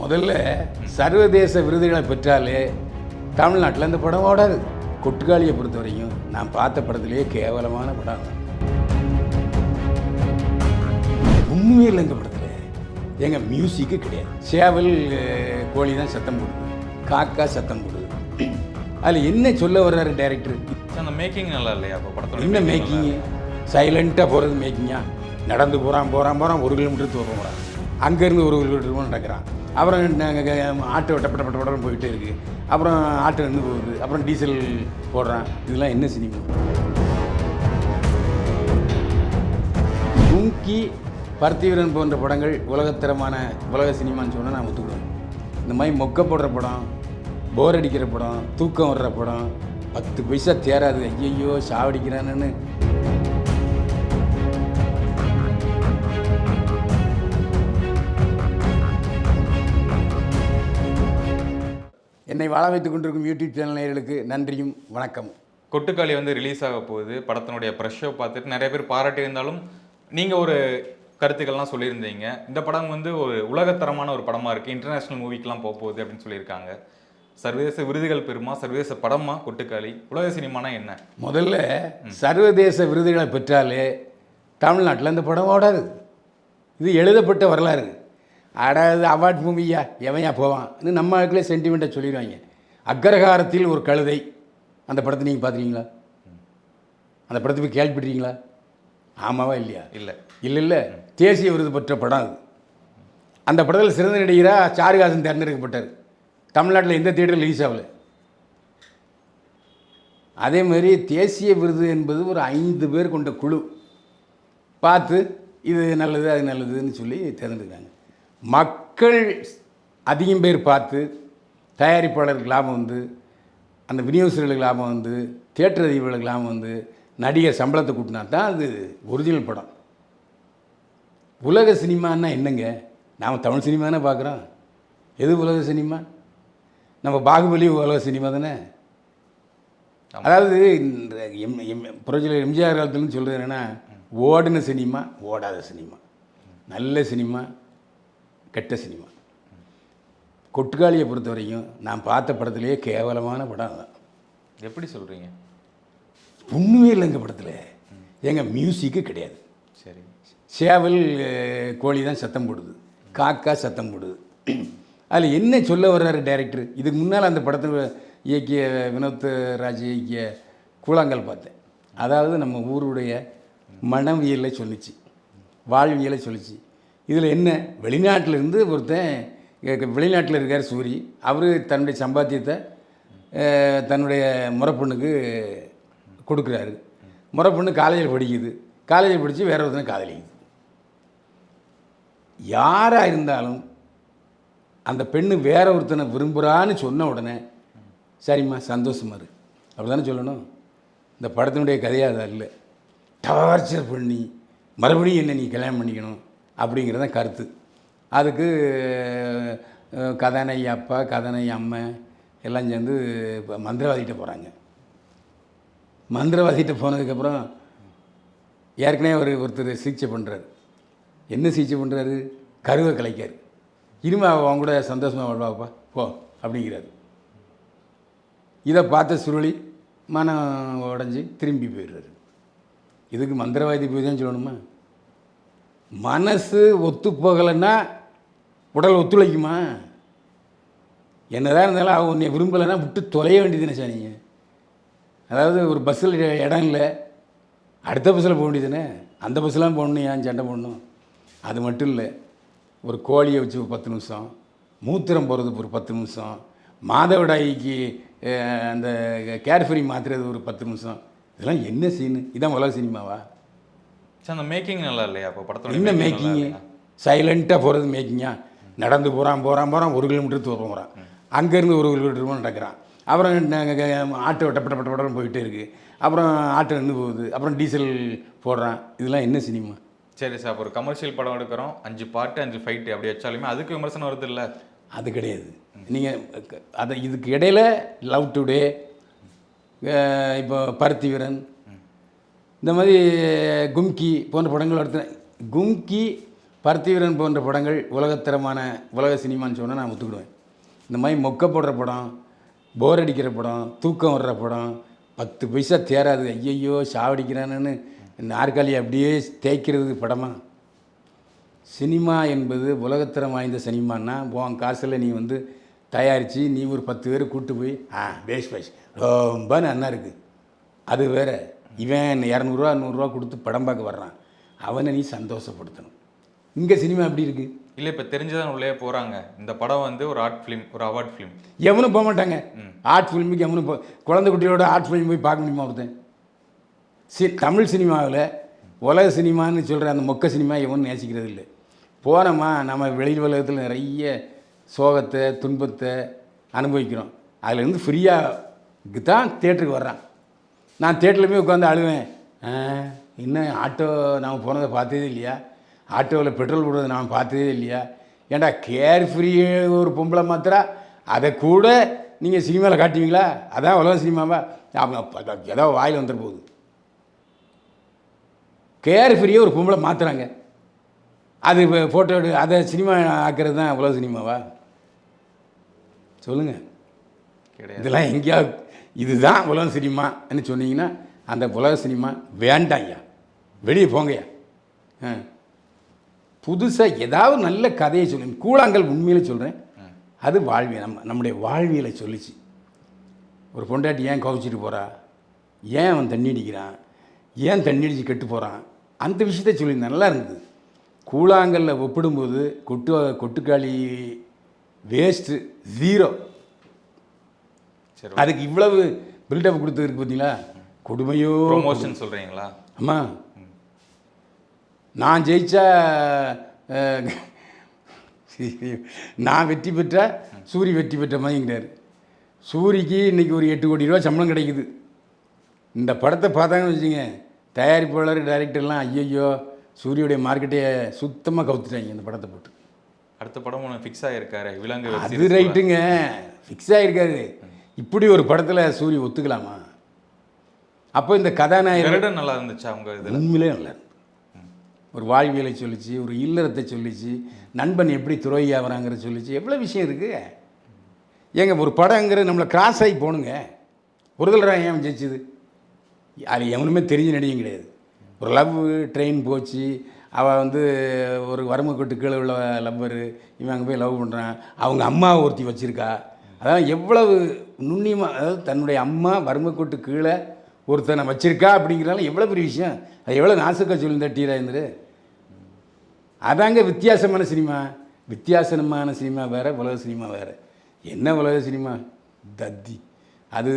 முதல்ல சர்வதேச விருதுகளை பெற்றாலே தமிழ்நாட்டில் இந்த படம் ஓடாது. கொட்டுக்காளியை பொறுத்த வரைக்கும் நான் பார்த்த படத்திலேயே கேவலமான படம். உண்மையே இல்லை இந்த படத்தில். எங்கள் மியூசிக்கு கிடையாது. சேவல் கோழி தான் சத்தம் போடுது, காக்கா சத்தம் போடுது. அதில் என்ன சொல்ல வர்றாரு டைரக்டர்? அந்த மேக்கிங் நல்லா இல்லையா? அப்போ படத்தோட என்ன மேக்கிங்கு? சைலண்ட்டாக போகிறது மேக்கிங்கா? நடந்து போகிறான் 1 கிலோமீட்டர் தூரம் போகிறான், அங்கேருந்து 1 கிலோமீட்டர் நடக்கிறான். அப்புறம் ஆட்டோ டப்பட போயிட்டே இருக்குது. அப்புறம் ஆட்டோ நின்று போகுது, அப்புறம் டீசல் போடுறான். இதெல்லாம் என்ன சினிமா? கும்கி, பருத்திவீரன் போன்ற படங்கள் உலகத்தரமான உலக சினிமான்னு சொன்னால் நான் ஒத்துக்கிடுவேன். இந்த மாதிரி மொக்க போடுற படம், போர் அடிக்கிற படம், தூக்கம் வர்ற படம் 10 பைசா தேராது. ஐயையோ சாவடிக்கிறான்னு. என்னை வாழ வைத்துக் கொண்டிருக்கும் யூடியூப் சேனல் நேயர்களுக்கு நன்றியும் வணக்கம். கொட்டுக்காளி வந்து ரிலீஸ் ஆக போகுது. படத்தினுடைய ப்ரெஷ் ஷோ பார்த்துட்டு நிறைய பேர் பாராட்டியிருந்தாலும் நீங்கள் ஒரு கருத்துக்கள்லாம் சொல்லியிருந்தீங்க. இந்த படம் வந்து ஒரு உலகத்தரமான ஒரு படமாக இருக்குது, இன்டர்நேஷ்னல் மூவிக்கெலாம் போக போகுது அப்படின்னு சொல்லியிருக்காங்க. சர்வதேச விருதுகள் பெறுமா? சர்வதேச படமா கொட்டுக்காளி? உலக சினிமானா என்ன? முதல்ல சர்வதேச விருதுகளை பெற்றாலே தமிழ்நாட்டில் இந்த படம் ஓடாது. இது எழுதப்பட்ட வரலாறு. அடாது அவார்ட் மூவியா எவையா போவான் இன்னும் நம்ம ஆட்களே சென்டிமெண்ட்டாக சொல்லிடுவாங்க. அக்ரஹாரத்தில் ஒரு கழுதை, அந்த படத்தை நீங்கள் பார்த்துருக்கீங்களா? அந்த படத்துக்கு கேள்விப்பட்டிருக்கீங்களா? ஆமாவா இல்லையா? இல்லை தேசிய விருது பெற்ற படம் அது. அந்த படத்தில் சிறந்த நடிகராக சாருஹாசன் தேர்ந்தெடுக்கப்பட்டார். தமிழ்நாட்டில் எந்த தியேட்டரில் ரிலீஸ் ஆகலை. அதே மாதிரி தேசிய விருது என்பது ஒரு 5 பேர் கொண்ட குழு பார்த்து இது நல்லது அது நல்லதுன்னு சொல்லி தேர்ந்தெடுக்கிறாங்க. மக்கள் அதிகம் பேர் பார்த்து தயாரிப்பாளருக்கு லாபம் வந்து, அந்த விநியோகஸ்தர்களுக்கு லாபம் வந்து, தியேட்டர் அதிபர்களுக்கு லாபம் வந்து, நடிகர் சம்பளத்தை கூட்டினா தான் அது ஒரிஜினல் படம். உலக சினிமான்னா என்னங்க? நாம் தமிழ் சினிமா தானே பார்க்குறோம். எது உலக சினிமா? நம்ம பாகுபலி உலக சினிமா தானே. அதாவது இந்த புரட்சியில் எம்ஜிஆர் காலத்துலன்னு சொல்கிறது என்னென்னா, ஓடின சினிமா, ஓடாத சினிமா, நல்ல சினிமா, கெட்ட சினிமா. கொட்டுக்காளியை பொறுத்த வரைக்கும் நான் பார்த்த படத்திலேயே கேவலமான படம் தான். எப்படி சொல்கிறீங்க? உண்மையே இல்லை இந்த படத்தில். எங்கள் மியூசிக்கு கிடையாது. சரி, சேவல் கோழி தான் சத்தம் போடுது, காக்கா சத்தம் போடுது. அதில் என்ன சொல்ல வர்றாரு டைரக்டர்? இதுக்கு முன்னால் அந்த படத்தை இயக்கிய வினோத் ராஜ் இயக்கிய கூழாங்கல் பார்த்தேன். அதாவது நம்ம ஊருடைய மனவியலை சொல்லிச்சு, வாழ்வியலை சொல்லிச்சு. இதில் என்ன, வெளிநாட்டிலேருந்து ஒருத்தன், வெளிநாட்டில் இருக்கார் சூரி, அவர் தன்னுடைய சம்பாத்தியத்தை தன்னுடைய முறைப்பொண்ணுக்கு கொடுக்குறாரு. முறைப்பொண்ணு காலேஜில் படிக்குது, காலேஜில் படித்து வேற ஒருத்தனை காதலிக்குது. யாராக இருந்தாலும் அந்த பெண்ணு வேற ஒருத்தனை விரும்புகிறான்னு சொன்ன உடனே சரிம்மா சந்தோஷமா இரு அப்படி தானே சொல்லணும். இந்த படத்தினுடைய கதையாக அது இல்லை. டார்ச்சர் பண்ணி மறுபடியும் என்ன நீ கல்யாணம் பண்ணிக்கணும் அப்படிங்கிறதான் கருத்து. அதுக்கு கதாநாயகி அப்பா, கதாநாயகி அம்மா எல்லாம் சேர்ந்து இப்போ மந்திரவாதிகிட்ட போகிறாங்க. மந்திரவாதிகிட்ட போனதுக்கப்புறம் ஏற்கனவே ஒருத்தர் சிகிச்சை பண்ணுறாரு. என்ன சிகிச்சை பண்ணுறாரு? கருவை கலைக்கார். இனிமே அவங்க கூட சந்தோஷமாக வாழ்வாப்பா போ அப்படிங்கிறாரு. இதை பார்த்த சுருளி மனம் உடஞ்சி திரும்பி போயிடுறாரு. இதுக்கு மந்திரவாதி போய் தான் சொல்லணுமா? மனசு ஒத்து போகலைன்னா உடல் ஒத்துழைக்குமா? என்னதான் இருந்தாலும் அவங்க உன்னை விரும்பலைன்னா விட்டு தொலைய வேண்டியதுன்னு சார். அதாவது ஒரு பஸ்ஸில் இடம் இல்லை, அடுத்த பஸ்ஸில் போக வேண்டியதுன்னு. அந்த பஸ்ஸெலாம் போகணும், ஏன் சண்டை போடணும்? அது மட்டும் இல்லை, ஒரு கோழியை வச்சு 10 நிமிஷம், மூத்திரம் போகிறதுக்கு ஒரு 10 நிமிஷம், மாதவிடாய்க்கு அந்த கேர்ஃப்ரீ மாற்றுறது ஒரு 10 நிமிஷம். இதெல்லாம் என்ன சீனு? இதான் உலக சினிமாவா? சார் அந்த மேக்கிங் நல்லா இல்லையா? அப்போ படத்தோட என்ன மேக்கிங்கு? சைலண்ட்டாக போகிறது மேக்கிங்கா? நடந்து போகிறான் 1 கிலோமீட்டர் தூரம் போகிறான், அங்கேருந்து 1 கிலோமீட்டர் நடக்கிறான். அப்புறம் ஆட்டோ டப்பட போயிட்டே இருக்குது. அப்புறம் ஆட்டோ நின்று போகுது, அப்புறம் டீசல் போடுறான். இதெல்லாம் என்ன சினிமா? சரி சார், ஒரு கமர்ஷியல் படம் எடுக்கிறோம், 5 பாட்டு 5 ஃபைட்டு அப்படி வச்சாலுமே அதுக்கு விமர்சனம் வருது இல்லை? அது கிடையாது. நீங்கள் அதை இதுக்கு இடையில லவ் டுடே, இப்போ பருத்திவீரன், இந்த மாதிரி கும்கி போன்ற படங்கள் எடுத்தேன். கும்கி பார்த்திபன் போன்ற படங்கள் உலகத்தரமான உலக சினிமான்னு சொன்னால் நான் ஒத்துக்கிடுவேன். இந்த மாதிரி மொக்க போடுற படம், போர் அடிக்கிற படம், தூக்கம் வர்ற படம், 10 பைசா தேராது, ஐயையோ சாவடிக்கிறானுன்னு நாற்காலியை அப்படியே தேய்க்கிறது படமா? சினிமா என்பது உலகத்தரம் வாய்ந்த சினிமான்னா உன் காசில் நீ வந்து தயாரித்து நீ ஒரு 10 பேர் கூப்பிட்டு போய் பேஷ் ரொம்ப நல்லா இருக்குது, அது வேறு. இவன் 200 100 கொடுத்து படம் பார்க்க வர்றான், அவனை நீ சந்தோஷப்படுத்தணும். இங்கே சினிமா எப்படி இருக்குது? இல்லை, இப்போ தெரிஞ்சுதான் உள்ளே போகிறாங்க. இந்த படம் வந்து ஒரு ஆர்ட் ஃபிலிம், ஒரு அவார்ட் ஃபிலிம். எவனும் போக மாட்டாங்க ஆர்ட் ஃபிலிமுக்கு. எவனும் குழந்தை குட்டியோட ஆர்ட் ஃபிலிம் போய் பார்க்க முடியுமா ஒருத்தன்? தமிழ் சினிமாவில் உலக சினிமான்னு சொல்கிற அந்த மொக்க சினிமா எவனும் நேசிக்கிறது இல்லை. போனோமா நம்ம வெளி உலகத்தில் நிறைய சோகத்தை துன்பத்தை அனுபவிக்கிறோம். அதுலேருந்து ஃப்ரீயாக தான் தேட்டருக்கு வர்றான். நான் தேட்டரில் போய் உட்காந்து அழுவேன். இன்னும் ஆட்டோ நாம் போனதை பார்த்ததே இல்லையா, ஆட்டோவில் பெட்ரோல் போடுறதை நாம் பார்த்ததே இல்லையா, ஏன்டா கேர் ஃப்ரீ ஒரு பொம்பளை மாத்திரா அதை கூட நீங்கள் சினிமாவில் காட்டுவீங்களா? அதான் உலக சினிமாவா? ஏதோ வாயில் வந்துட போகுது. கேர் ஃப்ரீயே ஒரு பொம்பளை மாற்றுறாங்க, அது ஃபோட்டோ அதை சினிமா ஆக்கிறது தான் உலக சினிமாவா? சொல்லுங்கள். இதெல்லாம் எங்கேயாவது இதுதான் உலக சினிமான்னு சொன்னீங்கன்னா அந்த உலக சினிமா வேண்டாம்யா, வெளியே போங்கய்யா. புதுசாக ஏதாவது நல்ல கதையை சொல்லுங்க. கூழாங்கல் உண்மையில சொல்கிறேன், அது வாழ்வியல், நம்முடைய வாழ்வியலை சொல்லிச்சு. ஒரு பொண்டாட்டி ஏன் கோவிச்சிட்டு போகிறா, ஏன் அவன் தண்ணி அடிக்கிறான், ஏன் தண்ணி அடித்து கெட்டு போகிறான், அந்த விஷயத்த சொல்லி நல்லா இருந்தது. கூழாங்கல்ல ஒப்பிடும்போது கொட்டுக்காளி வேஸ்ட்டு, 0. அதுக்கு இவ்வளவு பில்டப் கொடுத்துருக்கு பார்த்தீங்களா? கொடுமையோ ப்ரொமோஷன் சொல்கிறீங்களா? ஆமாம். நான் ஜெயிச்சா நான் வெற்றி பெற்றா சூரி வெற்றி பெற்ற மாதிரிங்கிறார். சூரிக்கு இன்றைக்கி ஒரு 8 கோடி ரூபா சம்பளம் கிடைக்குது. இந்த படத்தை பார்த்தாங்கன்னு வச்சுங்க, தயாரிப்பாளர் டைரக்டர்லாம் ஐயோ சூரியோடைய மார்க்கெட்டையை சுத்தமாக கவுத்துட்டாங்க இந்த படத்தை போட்டு. அடுத்த படம் ஒன்று ஃபிக்ஸ் ஆகிருக்காரு, விலங்கு. அது ரைட்டுங்க, ஃபிக்ஸ் ஆகிருக்காரு. இப்படி ஒரு படத்தில் சூரி ஒத்துக்கலாமா? அப்போ இந்த கதாநாயகன் நல்லா இருந்துச்சு, அவங்க இதில் உண்மையிலே நல்லா இருந்துச்சு. ஒரு வாழ்வியலை சொல்லிச்சு, ஒரு இல்லறத்தை சொல்லிச்சு, நண்பன் எப்படி துரோகியாகிறாங்கிற சொல்லிச்சு, எவ்வளோ விஷயம் இருக்குது. ஏங்க ஒரு படங்கிறது நம்மளை கிராஸ் ஆகி போகணுங்க. ஒரு தடவை ஏன் ஜெயிச்சுது? அது எவனுமே தெரிஞ்ச நடிகையும் கிடையாது. ஒரு லவ் ட்ரெயின் போச்சு, அவள் வந்து ஒரு வறுமைக்கோட்டு கீழே உள்ள லவ்வரு, இவன் அங்கே போய் லவ் பண்ணுறான், அவங்க அம்மாவை ஒருத்தி வச்சுருக்கா. அதான் எவ்வளவு நுண்ணியமாக, அதாவது தன்னுடைய அம்மா வறுமைக்கோட்டு கீழே ஒருத்தனை வச்சுருக்கா அப்படிங்கிறனால எவ்வளோ பெரிய விஷயம். அது எவ்வளோ நாசுக்காக சொல்லியிருந்தா டி ராஜேந்தர். அதாங்க வித்தியாசமான சினிமா. வித்தியாசமான சினிமா வேறு, உலக சினிமா வேறு. என்ன உலக சினிமா? தத்தி. அது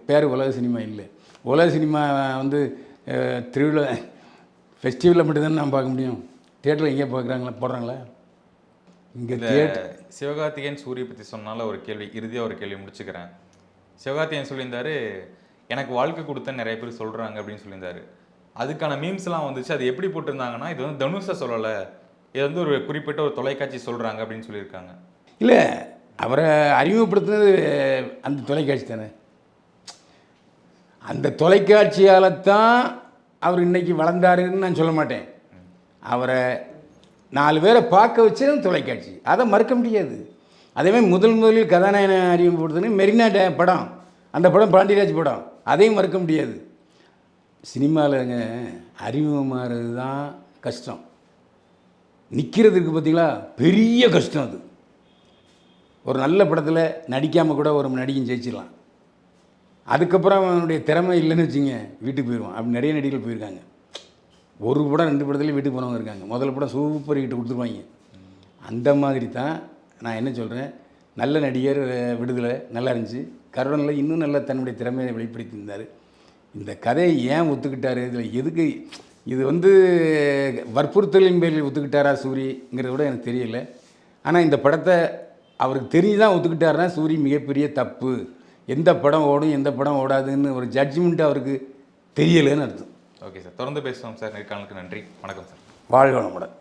பேர் உலக சினிமா இல்லை. உலக சினிமா வந்து திருவிழா ஃபெஸ்டிவலில் மட்டும்தானே நான் பார்க்க முடியும். தியேட்டரில் எங்கே பார்க்குறாங்களா, போடுறாங்களா? இங்கே சிவகார்த்திகேயன் சூரிய பற்றி சொன்னால ஒரு கேள்வி, இறுதியாக ஒரு கேள்வி முடிச்சுக்கிறேன். சிவகார்த்திகேயன் சொல்லியிருந்தாரு, எனக்கு வாழ்க்கை கொடுத்த நிறைய பேர் சொல்கிறாங்க அப்படின்னு சொல்லியிருந்தாரு. அதுக்கான மீம்ஸ்லாம் வந்துச்சு. அது எப்படி போட்டிருந்தாங்கன்னா, இது வந்து தனுஷை சொல்லலை, இது வந்து ஒரு குறிப்பிட்ட ஒரு தொலைக்காட்சி சொல்கிறாங்க அப்படின்னு சொல்லியிருக்காங்க. இல்லை, அவரை அறிமுகப்படுத்துனது அந்த தொலைக்காட்சி தானே. அந்த தொலைக்காட்சியால் தான் அவர் இன்றைக்கி வளர்ந்தாருன்னு நான் சொல்ல மாட்டேன். அவரை 4 பேரை பார்க்க வச்சது தொலைக்காட்சி, அதை மறுக்க முடியாது. அதேமாதிரி முதலில் கதாநாயகனை அறிமுகப்படுத்துன்னு மெரினா படம், அந்த படம் பாண்டியராஜ் படம், அதையும் மறுக்க முடியாது. சினிமாவில்ங்க அறிமுகமாகிறது தான் கஷ்டம், நிற்கிறதுக்கு பார்த்தீங்களா பெரிய கஷ்டம். அது ஒரு நல்ல படத்தில் நடிக்காமல் கூட ஒரு நடிகன் ஜெயிச்சிடலாம். அதுக்கப்புறம் அவனுடைய திறமை இல்லைன்னு வச்சுங்க, வீட்டுக்கு போயிடுவான். அப்படி நிறைய நடிகர்கள் போயிருக்காங்க. ஒரு படம் 2 படத்துலேயும் வீட்டுக்கு போனவங்க இருக்காங்க. முதல் படம் சூப்பர் ஹிட் கொடுத்துருவாங்க. அந்த மாதிரி தான் நான் என்ன சொல்கிறேன், நல்ல நடிகர் விடுதலை நல்லா இருந்துச்சு. கருணனில் இன்னும் நல்ல தன்னுடைய திறமையை வெளிப்படுத்தியிருந்தார். இந்த கதையை ஏன் ஒத்துக்கிட்டார், இதில் எதுக்கு இது வந்து வற்புறுத்தலின் பேரில் ஒத்துக்கிட்டாரா சூரிங்கிறத விட எனக்கு தெரியல. ஆனால் இந்த படத்தை அவருக்கு தெரிஞ்சு தான் ஒத்துக்கிட்டாருன்னா சூரி மிகப்பெரிய தப்பு. எந்த படம் ஓடும் எந்த படம் ஓடாதுன்னு ஒரு ஜட்ஜ்மெண்ட் அவருக்கு தெரியலைன்னு அர்த்தம். ஓகே சார், தொடர்ந்து பேசுவோம் சார். நேர்காணலுக்கு நன்றி, வணக்கம் சார். வாழ்க வளமுடன்.